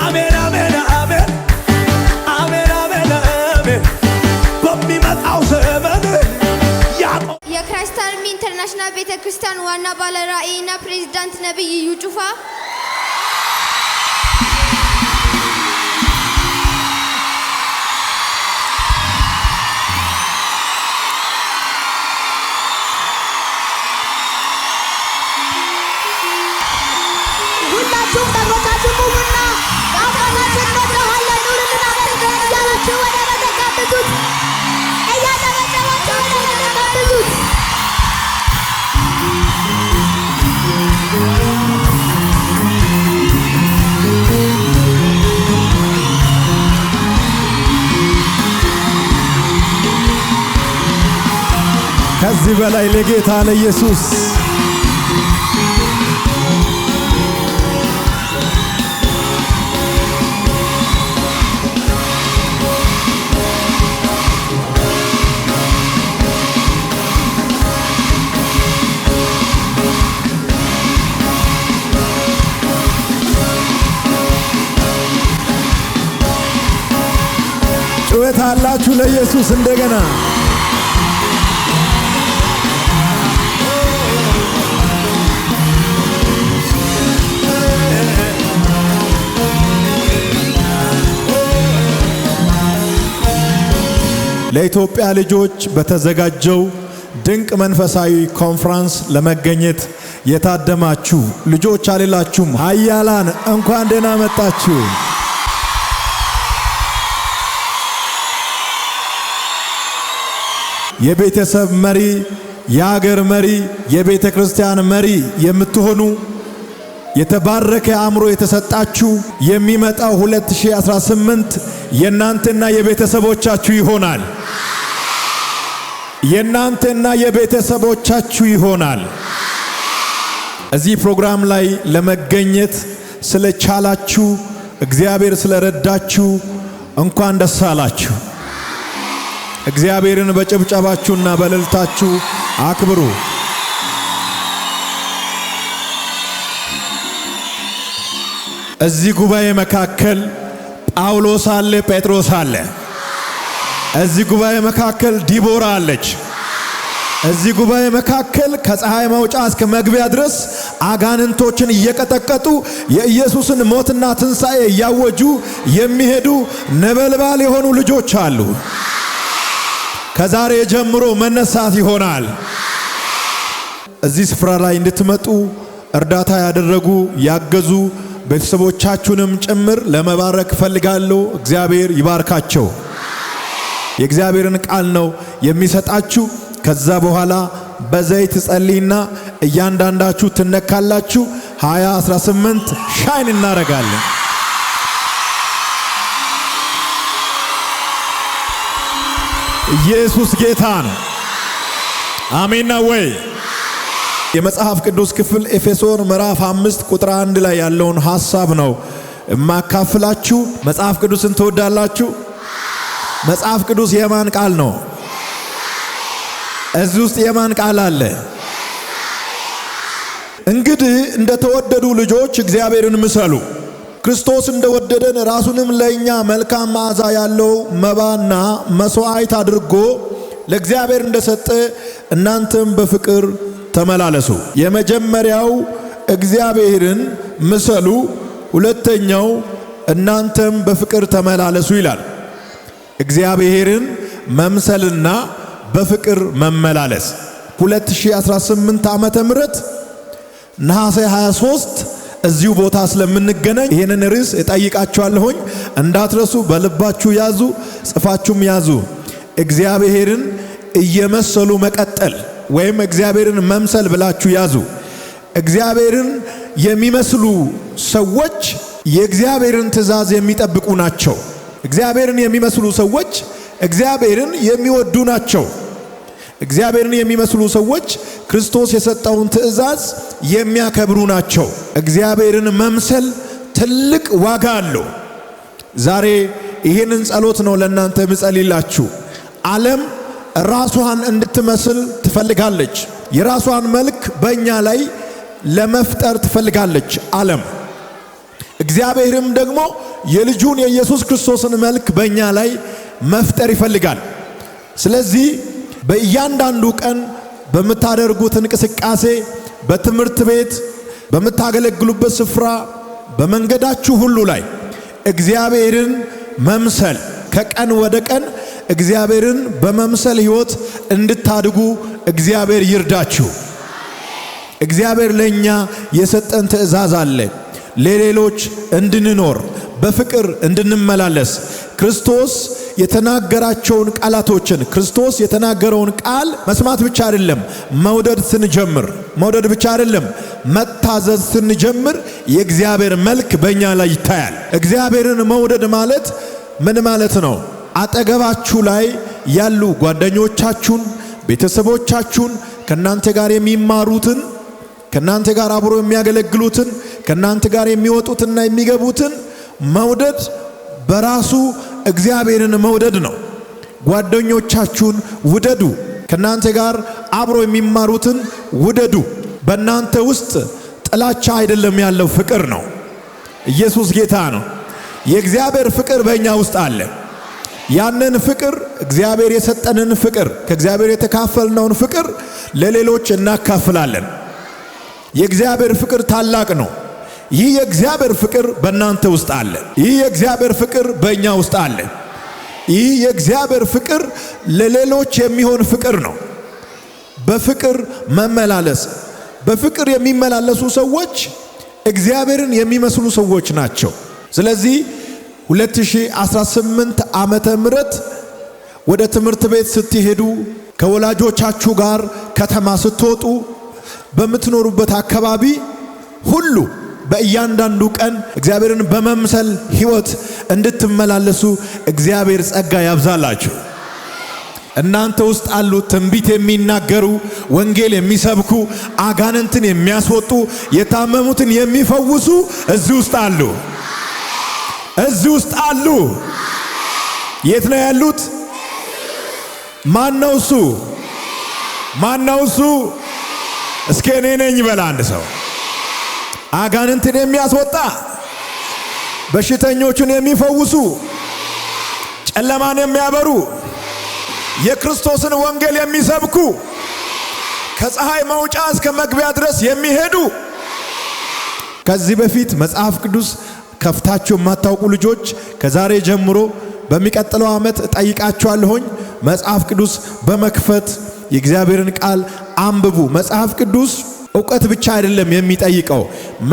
አሜን አሜን አሜን አሜን አሜን አሜን በሚመጣው ዘመን የክራይስት አርሚ ኢንተርናሽናል ቤተክርስቲያን ዋና ባለራዕይና ፕሬዝዳንት ነብይ እዩ ጩፋ ከዚህ በላይ ለጌታ ለኢየሱስ ጩኸት አላችሁ ለኢየሱስ እንደገና ለኢትዮጵያ ልጆች በተዘጋጀው ድንቅ መንፈሳዊ ኮንፈረንስ ለመገኘት የታደማችሁ ልጆች አልላችሁም ኃያላን እንኳን ደህና መጣችሁ። የቤተሰብ መሪ፣ የሀገር መሪ፣ የቤተ ክርስቲያን መሪ የምትሆኑ የተባረከ አእምሮ የተሰጣችሁ የሚመጣው 2018 የናንተና የቤተሰቦቻችሁ ይሆናል። የናንተና የቤተሰቦቻችሁ ይሆናል። እዚህ ፕሮግራም ላይ ለመገኘት ስለቻላችሁ እግዚአብሔር ስለረዳችሁ እንኳን ደስ አላችሁ። እግዚአብሔርን በጭብጨባችሁና በእልልታችሁ አክብሩ። እዚህ ጉባኤ መካከል ጳውሎስ አለ፣ ጴጥሮስ አለ። እዚህ ጉባኤ መካከል ዲቦራ አለች። እዚህ ጉባኤ መካከል ከፀሐይ መውጫ እስከ መግቢያ ድረስ አጋንንቶችን እየቀጠቀጡ የኢየሱስን ሞትና ትንሣኤ እያወጁ የሚሄዱ ነበልባል የሆኑ ልጆች አሉ። ከዛሬ ጀምሮ መነሳት ይሆናል። እዚህ ስፍራ ላይ እንድትመጡ እርዳታ ያደረጉ ያገዙ ቤተሰቦቻችሁንም ጭምር ለመባረክ ፈልጋለሁ። እግዚአብሔር ይባርካቸው። የእግዚአብሔርን ቃል ነው የሚሰጣችሁ። ከዛ በኋላ በዘይት ጸልይና እያንዳንዳችሁ ትነካላችሁ። 2018 ሻይን እናረጋለን። ኢየሱስ ጌታ ነው። አሜን ነው ወይ? የመጽሐፍ ቅዱስ ክፍል ኤፌሶን ምዕራፍ 5 ቁጥር 1 ላይ ያለውን ሐሳብ ነው ማካፍላችሁ። መጽሐፍ ቅዱስን ትወዳላችሁ? መጽሐፍ ቅዱስ የማን ቃል ነው? እዚህ ውስጥ የማን ቃል አለ? እንግዲህ እንደተወደዱ ልጆች እግዚአብሔርን ምሰሉ። ክርስቶስ እንደወደደን ራሱንም ለኛ መልካም መዓዛ ያለው መባና መስዋዕት አድርጎ ለእግዚአብሔር እንደሰጠ እናንተም በፍቅር ተመላለሱ። የመጀመሪያው እግዚአብሔርን ምሰሉ፣ ሁለተኛው እናንተም በፍቅር ተመላለሱ ይላል። እግዚአብሔርን መምሰልና በፍቅር መመላለስ 2018 ዓመተ ምህረት ነሐሴ 23 እዚሁ ቦታ ስለምንገናኝ ይሄንን ርዕስ እጠይቃችኋለሁኝ። እንዳትረሱ፣ በልባችሁ ያዙ፣ ጽፋችሁም ያዙ። እግዚአብሔርን እየመሰሉ መቀጠል ወይም እግዚአብሔርን መምሰል ብላችሁ ያዙ። እግዚአብሔርን የሚመስሉ ሰዎች የእግዚአብሔርን ትእዛዝ የሚጠብቁ ናቸው። እግዚአብሔርን የሚመስሉ ሰዎች እግዚአብሔርን የሚወዱ ናቸው። እግዚአብሔርን የሚመስሉ ሰዎች ክርስቶስ የሰጠውን ትእዛዝ የሚያከብሩ ናቸው። እግዚአብሔርን መምሰል ትልቅ ዋጋ አለው። ዛሬ ይህንን ጸሎት ነው ለእናንተ ምጸልይላችሁ። ዓለም ራሷን እንድትመስል ትፈልጋለች። የራሷን መልክ በእኛ ላይ ለመፍጠር ትፈልጋለች። ዓለም እግዚአብሔርም ደግሞ የልጁን የኢየሱስ ክርስቶስን መልክ በእኛ ላይ መፍጠር ይፈልጋል። ስለዚህ በእያንዳንዱ ቀን በምታደርጉት እንቅስቃሴ፣ በትምህርት ቤት፣ በምታገለግሉበት ስፍራ፣ በመንገዳችሁ ሁሉ ላይ እግዚአብሔርን መምሰል ከቀን ወደ ቀን እግዚአብሔርን በመምሰል ሕይወት እንድታድጉ እግዚአብሔር ይርዳችሁ። እግዚአብሔር ለኛ የሰጠን ትእዛዝ አለ። ለሌሎች እንድንኖር በፍቅር እንድንመላለስ ክርስቶስ የተናገራቸውን ቃላቶችን ክርስቶስ የተናገረውን ቃል መስማት ብቻ አይደለም፣ መውደድ ብቻ አይደለም፣ መታዘዝ ስንጀምር የእግዚአብሔር መልክ በእኛ ላይ ይታያል። እግዚአብሔርን መውደድ ማለት ምን ማለት ነው? አጠገባችሁ ላይ ያሉ ጓደኞቻችሁን፣ ቤተሰቦቻችሁን፣ ከናንተ ጋር የሚማሩትን፣ ከናንተ ጋር አብሮ የሚያገለግሉትን፣ ከናንተ ጋር የሚወጡትና የሚገቡትን መውደድ በራሱ እግዚአብሔርን መውደድ ነው። ጓደኞቻችሁን ውደዱ። ከናንተ ጋር አብሮ የሚማሩትን ውደዱ። በእናንተ ውስጥ ጥላቻ አይደለም ያለው፣ ፍቅር ነው። ኢየሱስ ጌታ ነው። የእግዚአብሔር ፍቅር በእኛ ውስጥ አለ። ያንን ፍቅር እግዚአብሔር የሰጠንን ፍቅር ከእግዚአብሔር የተካፈልነውን ፍቅር ለሌሎች እናካፍላለን። የእግዚአብሔር ፍቅር ታላቅ ነው። ይህ የእግዚአብሔር ፍቅር በእናንተ ውስጥ አለ። ይህ የእግዚአብሔር ፍቅር በእኛ ውስጥ አለ። ይህ የእግዚአብሔር ፍቅር ለሌሎች የሚሆን ፍቅር ነው። በፍቅር መመላለስ። በፍቅር የሚመላለሱ ሰዎች እግዚአብሔርን የሚመስሉ ሰዎች ናቸው። ስለዚህ 2018 ዓመተ ምህረት ወደ ትምህርት ቤት ስትሄዱ፣ ከወላጆቻችሁ ጋር ከተማ ስትወጡ፣ በምትኖሩበት አካባቢ ሁሉ በእያንዳንዱ ቀን እግዚአብሔርን በመምሰል ሕይወት እንድትመላለሱ እግዚአብሔር ጸጋ ያብዛላችሁ። እናንተ ውስጥ አሉ ትንቢት የሚናገሩ፣ ወንጌል የሚሰብኩ፣ አጋንንትን የሚያስወጡ፣ የታመሙትን የሚፈውሱ እዚህ ውስጥ አሉ። እዚህ ውስጥ አሉ። የት ነው ያሉት? ማነው እሱ? ማነው እሱ? እስኪ እኔ ነኝ በላ አንድ ሰው። አጋንንትን የሚያስወጣ፣ በሽተኞቹን የሚፈውሱ፣ ጨለማን የሚያበሩ፣ የክርስቶስን ወንጌል የሚሰብኩ፣ ከፀሐይ መውጫ እስከ መግቢያ ድረስ የሚሄዱ። ከዚህ በፊት መጽሐፍ ቅዱስ ከፍታችሁ የማታውቁ ልጆች ከዛሬ ጀምሮ በሚቀጥለው ዓመት ጠይቃችኋለሁኝ። መጽሐፍ ቅዱስ በመክፈት የእግዚአብሔርን ቃል አንብቡ። መጽሐፍ ቅዱስ ዕውቀት ብቻ አይደለም የሚጠይቀው፣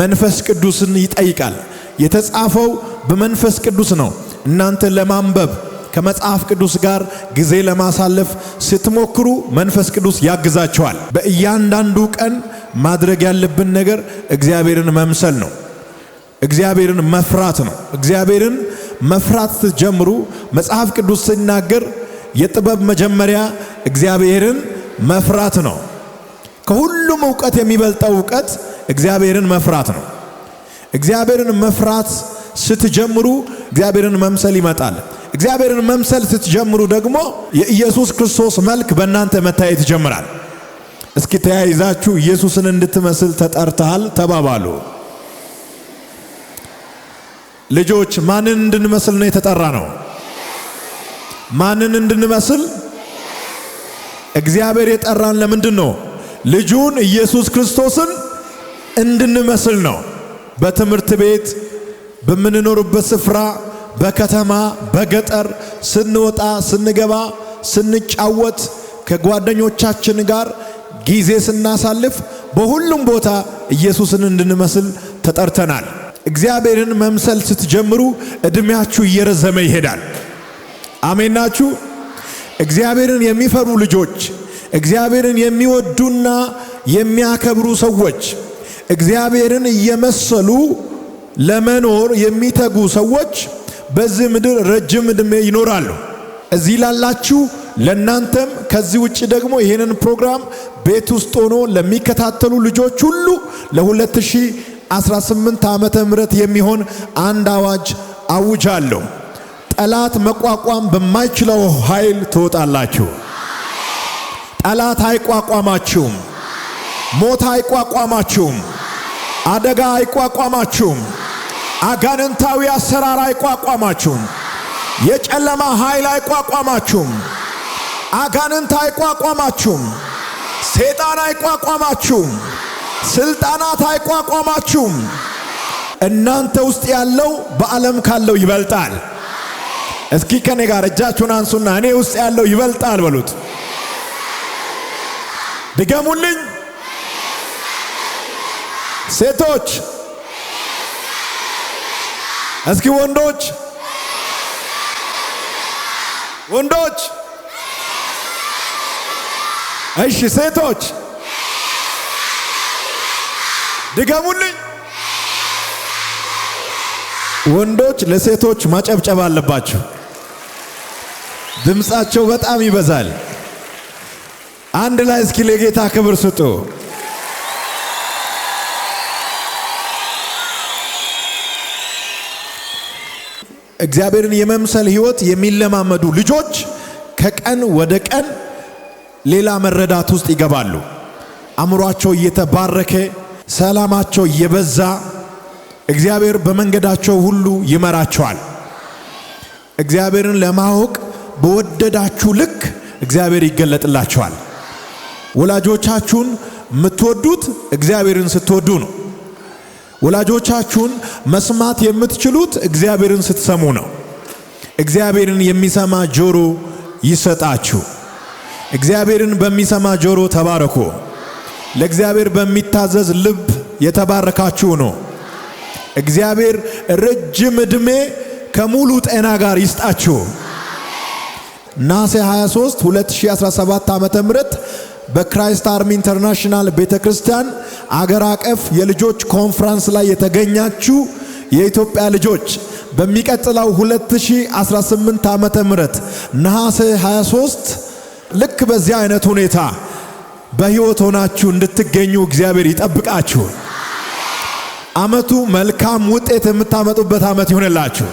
መንፈስ ቅዱስን ይጠይቃል። የተጻፈው በመንፈስ ቅዱስ ነው። እናንተ ለማንበብ ከመጽሐፍ ቅዱስ ጋር ጊዜ ለማሳለፍ ስትሞክሩ መንፈስ ቅዱስ ያግዛችኋል። በእያንዳንዱ ቀን ማድረግ ያለብን ነገር እግዚአብሔርን መምሰል ነው። እግዚአብሔርን መፍራት ነው። እግዚአብሔርን መፍራት ስትጀምሩ መጽሐፍ ቅዱስ ሲናገር የጥበብ መጀመሪያ እግዚአብሔርን መፍራት ነው። ከሁሉም ዕውቀት የሚበልጠው ዕውቀት እግዚአብሔርን መፍራት ነው። እግዚአብሔርን መፍራት ስትጀምሩ እግዚአብሔርን መምሰል ይመጣል። እግዚአብሔርን መምሰል ስትጀምሩ ደግሞ የኢየሱስ ክርስቶስ መልክ በእናንተ መታየት ይጀምራል። እስኪ ተያይዛችሁ ኢየሱስን እንድትመስል ተጠርተሃል ተባባሉ። ልጆች ማንን እንድንመስል ነው የተጠራ ነው? ማንን እንድንመስል? እግዚአብሔር የጠራን ለምንድን ነው? ልጁን ኢየሱስ ክርስቶስን እንድንመስል ነው። በትምህርት ቤት፣ በምንኖርበት ስፍራ፣ በከተማ፣ በገጠር ስንወጣ፣ ስንገባ፣ ስንጫወት፣ ከጓደኞቻችን ጋር ጊዜ ስናሳልፍ፣ በሁሉም ቦታ ኢየሱስን እንድንመስል ተጠርተናል። እግዚአብሔርን መምሰል ስትጀምሩ እድሜያችሁ እየረዘመ ይሄዳል። አሜን ናችሁ? እግዚአብሔርን የሚፈሩ ልጆች፣ እግዚአብሔርን የሚወዱና የሚያከብሩ ሰዎች፣ እግዚአብሔርን እየመሰሉ ለመኖር የሚተጉ ሰዎች በዚህ ምድር ረጅም ዕድሜ ይኖራሉ። እዚህ ላላችሁ ለናንተም ከዚህ ውጪ ደግሞ ይሄንን ፕሮግራም ቤት ውስጥ ሆኖ ለሚከታተሉ ልጆች ሁሉ ለ2018 ዓመተ ምህረት የሚሆን አንድ አዋጅ አውጃለሁ። ጠላት መቋቋም በማይችለው ኃይል ትወጣላችሁ። ጠላት አይቋቋማችሁም። ሞት አይቋቋማችሁም። አደጋ አይቋቋማችሁም። አጋንንታዊ አሰራር አይቋቋማችሁም። የጨለማ ኃይል አይቋቋማችሁም። አጋንንት አይቋቋማችሁም። ሰይጣን አይቋቋማችሁም። ስልጣናት አይቋቋማችሁም። እናንተ ውስጥ ያለው በዓለም ካለው ይበልጣል። እስኪ ከኔ ጋር እጃችሁን አንሱና እኔ ውስጥ ያለው ይበልጣል በሉት። ድገሙልኝ። ሴቶች እስኪ ወንዶች እሺ ሴቶች ድገሙልኝ። ወንዶች ለሴቶች ማጨብጨብ አለባችሁ። ድምጻቸው በጣም ይበዛል። አንድ ላይ እስኪ ለጌታ ክብር ስጡ። እግዚአብሔርን የመምሰል ሕይወት የሚለማመዱ ልጆች ከቀን ወደ ቀን ሌላ መረዳት ውስጥ ይገባሉ። አእምሯቸው እየተባረከ ሰላማቸው እየበዛ እግዚአብሔር በመንገዳቸው ሁሉ ይመራቸዋል። እግዚአብሔርን ለማወቅ በወደዳችሁ ልክ እግዚአብሔር ይገለጥላችኋል። ወላጆቻችሁን የምትወዱት እግዚአብሔርን ስትወዱ ነው። ወላጆቻችሁን መስማት የምትችሉት እግዚአብሔርን ስትሰሙ ነው። እግዚአብሔርን የሚሰማ ጆሮ ይሰጣችሁ። እግዚአብሔርን በሚሰማ ጆሮ ተባረኩ። ለእግዚአብሔር በሚታዘዝ ልብ የተባረካችሁ ነው። እግዚአብሔር ረጅም ዕድሜ ከሙሉ ጤና ጋር ይስጣችሁ። ነሐሴ 23 2017 ዓመተ ምህረት በክራይስት አርሚ ኢንተርናሽናል ቤተክርስቲያን አገር አቀፍ የልጆች ኮንፈረንስ ላይ የተገኛችሁ የኢትዮጵያ ልጆች በሚቀጥለው 2018 ዓመተ ምህረት ነሐሴ 23 ልክ በዚህ አይነት ሁኔታ በሕይወት ሆናችሁ እንድትገኙ እግዚአብሔር ይጠብቃችሁ። ዓመቱ መልካም ውጤት የምታመጡበት ዓመት ይሆንላችሁ።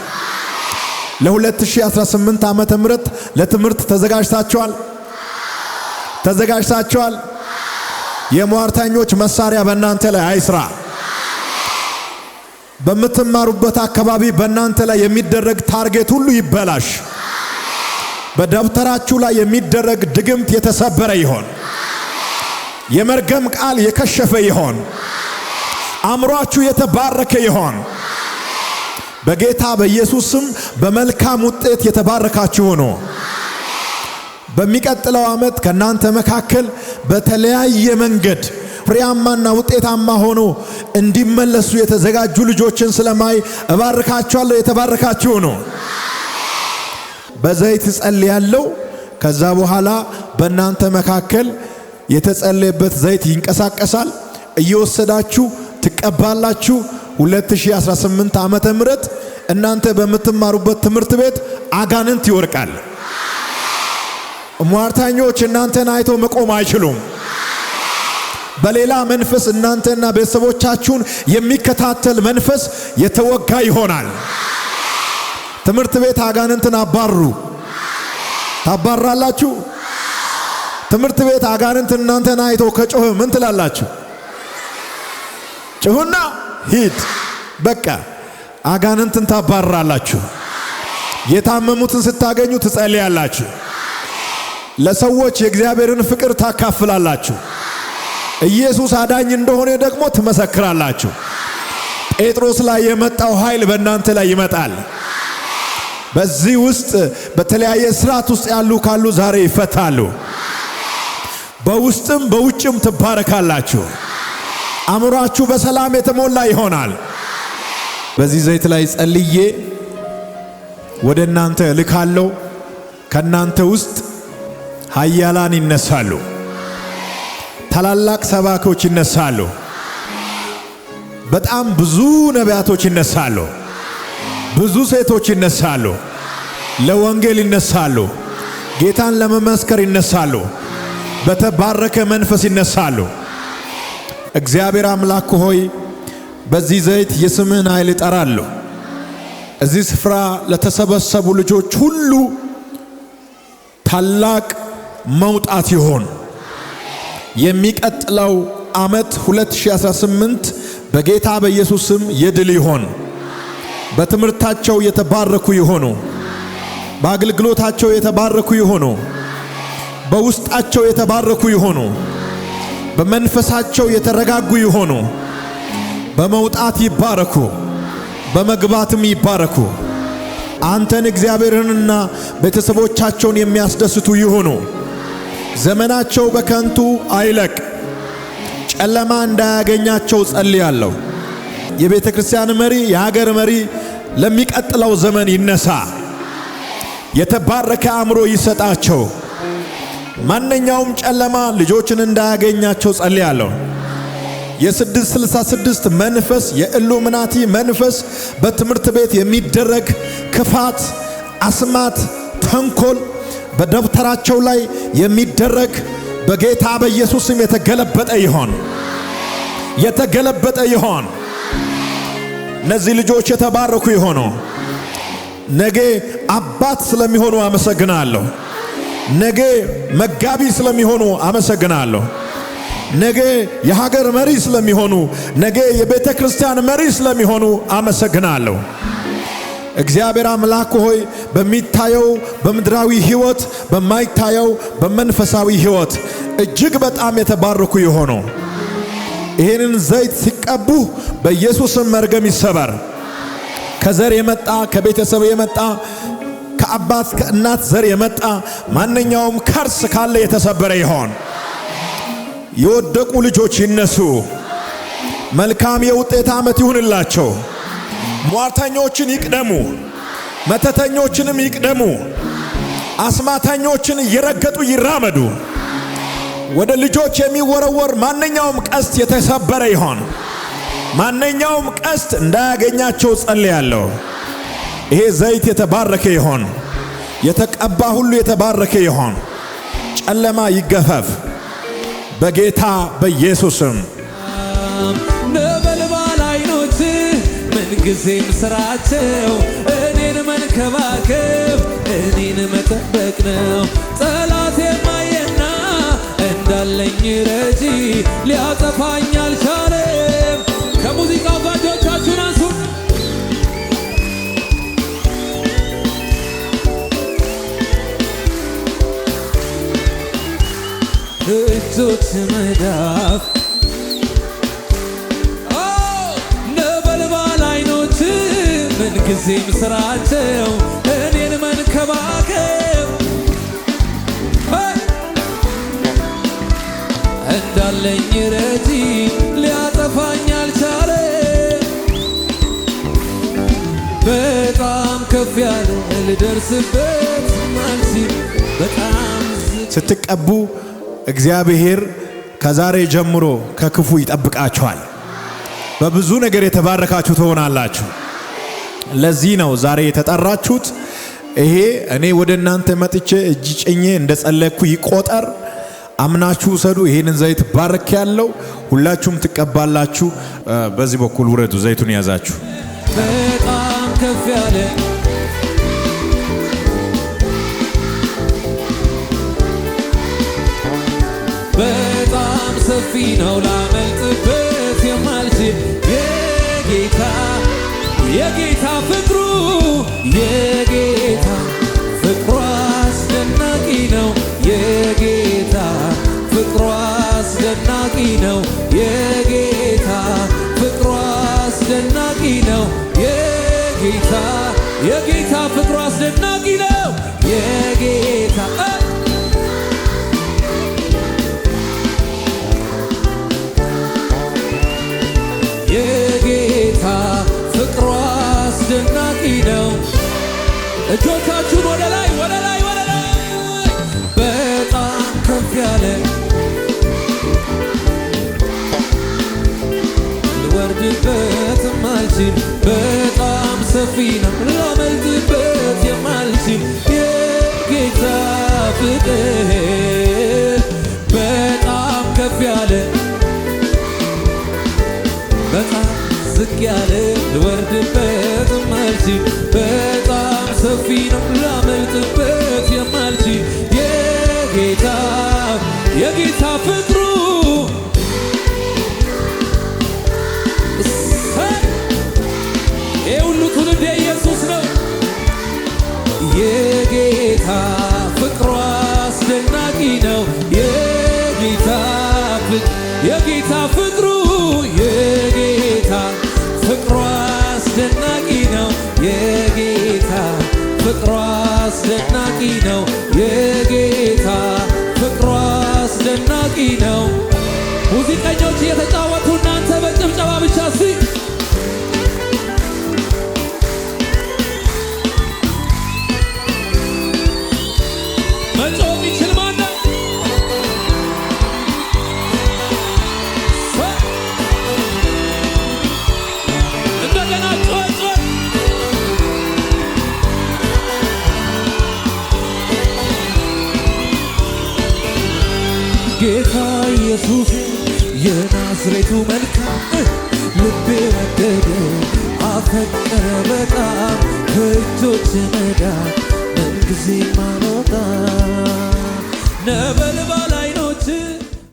ለ2018 ዓመተ ምህረት ለትምህርት ተዘጋጅታችኋል? የሟርተኞች መሳሪያ በእናንተ ላይ አይስራ። በምትማሩበት አካባቢ በእናንተ ላይ የሚደረግ ታርጌት ሁሉ ይበላሽ። በደብተራችሁ ላይ የሚደረግ ድግምት የተሰበረ ይሆን። የመርገም ቃል የከሸፈ ይሆን። አእምሯችሁ የተባረከ ይሆን። በጌታ በኢየሱስ ስም በመልካም ውጤት የተባረካችሁ ነው። በሚቀጥለው ዓመት ከናንተ መካከል በተለያየ መንገድ ፍሬያማና ውጤታማ ሆኖ እንዲመለሱ የተዘጋጁ ልጆችን ስለማይ እባርካችኋለሁ። የተባረካችሁ ነው። በዘይት ጸልያለሁ። ከዛ በኋላ በእናንተ መካከል የተጸለየበት ዘይት ይንቀሳቀሳል። እየወሰዳችሁ ትቀባላችሁ። 2018 ዓመተ ምህረት እናንተ በምትማሩበት ትምህርት ቤት አጋንንት ይወርቃል። ሟርተኞች እናንተን አይቶ መቆም አይችሉም። በሌላ መንፈስ እናንተና ቤተሰቦቻችሁን የሚከታተል መንፈስ የተወጋ ይሆናል። ትምህርት ቤት አጋንንትን አባሩ። ታባራላችሁ። ትምህርት ቤት አጋንንት እናንተን አይቶ ከጮህ ምን ትላላችሁ? ጮህና ሂድ። በቃ አጋንንትን ታባራላችሁ። የታመሙትን ስታገኙ ትጸልያላችሁ። ለሰዎች የእግዚአብሔርን ፍቅር ታካፍላላችሁ። ኢየሱስ አዳኝ እንደሆነ ደግሞ ትመሰክራላችሁ። ጴጥሮስ ላይ የመጣው ኃይል በእናንተ ላይ ይመጣል። በዚህ ውስጥ በተለያየ ስርዓት ውስጥ ያሉ ካሉ ዛሬ ይፈታሉ። በውስጥም በውጭም ትባረካላችሁ። አእምሯችሁ በሰላም የተሞላ ይሆናል። በዚህ ዘይት ላይ ጸልዬ ወደ እናንተ ልካለሁ። ከናንተ ውስጥ ኃያላን ይነሳሉ። ታላላቅ ሰባኪዎች ይነሳሉ። በጣም ብዙ ነቢያቶች ይነሳሉ። ብዙ ሴቶች ይነሳሉ። ለወንጌል ይነሳሉ። ጌታን ለመመስከር ይነሳሉ። በተባረከ መንፈስ ይነሳሉ። እግዚአብሔር አምላክ ሆይ በዚህ ዘይት የስምህን ኃይል እጠራለሁ። እዚህ ስፍራ ለተሰበሰቡ ልጆች ሁሉ ታላቅ መውጣት ይሆን። የሚቀጥለው ዓመት 2018 በጌታ በኢየሱስ ስም የድል ይሆን። በትምህርታቸው የተባረኩ ይሆኑ። በአገልግሎታቸው የተባረኩ ይሆኑ። በውስጣቸው የተባረኩ ይሆኑ። በመንፈሳቸው የተረጋጉ ይሆኑ። በመውጣት ይባረኩ፣ በመግባትም ይባረኩ። አንተን እግዚአብሔርንና ቤተሰቦቻቸውን የሚያስደስቱ ይሆኑ። ዘመናቸው በከንቱ አይለቅ። ጨለማ እንዳያገኛቸው ጸልያለሁ። የቤተ ክርስቲያን መሪ፣ የሀገር መሪ ለሚቀጥለው ዘመን ይነሳ። የተባረከ አእምሮ ይሰጣቸው። ማንኛውም ጨለማ ልጆችን እንዳያገኛቸው ጸልያለሁ። የ666 መንፈስ፣ የኢሉሚናቲ መንፈስ በትምህርት ቤት የሚደረግ ክፋት፣ አስማት፣ ተንኮል በደብተራቸው ላይ የሚደረግ በጌታ በኢየሱስም የተገለበጠ ይሆን፣ የተገለበጠ ይሆን። እነዚህ ልጆች የተባረኩ ይሆኑ። ነገ አባት ስለሚሆኑ አመሰግናለሁ። ነገ መጋቢ ስለሚሆኑ አመሰግናለሁ። ነገ የሀገር መሪ ስለሚሆኑ፣ ነገ የቤተ ክርስቲያን መሪ ስለሚሆኑ አመሰግናለሁ። እግዚአብሔር አምላክ ሆይ በሚታየው በምድራዊ ሕይወት፣ በማይታየው በመንፈሳዊ ሕይወት እጅግ በጣም የተባረኩ ይሆኑ። ይህንን ዘይት ሲቀቡ በኢየሱስም መርገም ይሰበር። ከዘር የመጣ ከቤተሰብ የመጣ ከአባት ከእናት ዘር የመጣ ማንኛውም ከርስ ካለ የተሰበረ ይሆን። የወደቁ ልጆች ይነሱ። መልካም የውጤት ዓመት ይሁንላቸው። ሟርተኞችን ይቅደሙ፣ መተተኞችንም ይቅደሙ። አስማተኞችን እየረገጡ ይራመዱ። ወደ ልጆች የሚወረወር ማንኛውም ቀስት የተሰበረ ይሆን። ማንኛውም ቀስት እንዳያገኛቸው ጸልያለሁ። ይሄ ዘይት የተባረከ ይሆን። የተቀባ ሁሉ የተባረከ ይሆን። ጨለማ ይገፈፍ በጌታ በኢየሱስም። ነበልባል አይኖች ምንጊዜም ስራቸው እኔን መንከባከብ፣ እኔን መጠበቅ ነው። ጠላት የማየና እንዳለኝ ረጂ ሊያጠፋኝ አልቻለም። ከሙዚቃው ጓዶቻችሁን አንሱ። እጆች መዳፍ ነበልባል አይኖች ምንጊዜም ስራቸው እኔን መንከባከብ፣ እንዳለኝ ረጂ ሊያጠፋኝ አልቻለም። በጣም ከፍ ያለ ልደርስበት ማልሲል በጣም ስትቀቡ እግዚአብሔር ከዛሬ ጀምሮ ከክፉ ይጠብቃችኋል። በብዙ ነገር የተባረካችሁ ትሆናላችሁ። ለዚህ ነው ዛሬ የተጠራችሁት። ይሄ እኔ ወደ እናንተ መጥቼ እጅ ጭኜ እንደጸለይኩ ይቆጠር። አምናችሁ ሰዱ። ይሄንን ዘይት ባርክ ያለው ሁላችሁም ትቀባላችሁ። በዚህ በኩል ውረዱ። ዘይቱን ያዛችሁ። በጣም ከፍ ያለ በጣም ሰፊ ነው ላመልጥበት የማልችል የጌታ ፍቅሩ የጌታ ፍቅሩ አስደናቂ ነው። የጌታ ፍቅሩ አስደናቂ ነው። የጌታ ፍቅሩ አስደናቂ ነው። የጌታ ፍቅሩ አስደናቂ ነው። የጌታ ፍቅሩ አስደናቂ ነው። እጆቻችሁን ወደ ላይ ወደ ላይ ወደ ላይ። በጣም ከፍ ያለ ልወርድበት የማልችል በጣም ሰፊ ነው ላመልጥበት የማልችል የጌታ ፍቅር በጣም ከፍ ያለ በጣም ዝቅ ያለ ልወርድበት የማልችል በጣም ሰፊ ነው ላመልጥበት የማልችል የጌታ ፍቅሩ ይህ ሁሉ ትውልድ የጌታ ፍቅሩ አስደናቂ ነው። የጌታ ፍቅሩ የጌታ ፍቅሩ አስደናቂ ነው። የጌታ ፍቅሩ አስደናቂ ነው። የጌታ ፍቅሩ አስደናቂ ነው። ሙዚቀኞች እየተጫወቱ እናንተ በጭብጨባ ብቻ መጮህ የሚችል ማን ነው? እንደገና ጮህ ጌታ ኢየሱስ የናዝሬቱ መልካም ልቤ ወደደ አፈቀረ በጣም ከእጆች መዳን ምንጊዜም አልወጣም ነበልባል